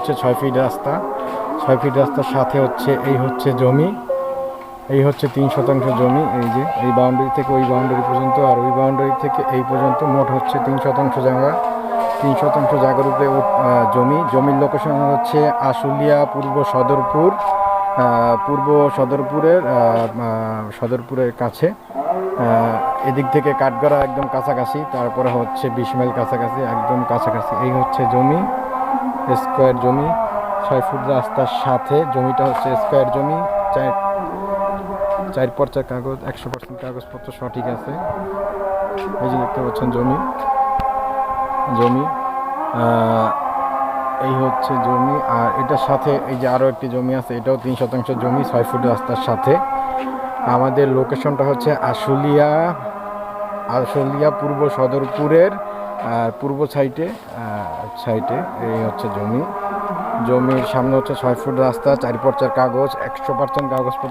হচ্ছে 6 ফিট রাস্তা, 6 ফিট রাস্তার সাথে হচ্ছে এই হচ্ছে জমি, এই হচ্ছে 3 শতাংশ জমি। এই যে এই বাউন্ডারি থেকে ওই বাউন্ডারি পর্যন্ত, আর ওই বাউন্ডারি থেকে এই পর্যন্ত মোট হচ্ছে 3 শতাংশ জায়গা। 3 শতাংশ জায়গার উপরে জমি। জমির লোকেশন হচ্ছে আশুলিয়া পূর্ব সদরপুর, পূর্ব সদরপুরের কাছে। এদিক থেকে কাঠগড়া একদম কাছাকাছি, তারপরে হচ্ছে 20 মাইল কাছাকাছি, একদম কাছাকাছি। এই হচ্ছে জমি, স্কোয়ার জমি, 6 ফুট রাস্তার সাথে। জমিটা হচ্ছে স্কোয়ার জমি, 4 পর্চার কাগজ, 100% কাগজপত্র সঠিক আছে। এই যে দেখতে পাচ্ছেন জমি, এই হচ্ছে জমি। আর এটার সাথে এই যে আরও একটি জমি আছে, এটাও 3 শতাংশ জমি, 6 ফুট রাস্তার সাথে। আমাদের লোকেশনটা হচ্ছে আশুলিয়া পূর্ব সদরপুরের পূর্ব সাইডে। এই হচ্ছে জমির সামনে হচ্ছে 6 ফুট রাস্তা, 4 পর্চার কাগজ, 100% কাগজপত্র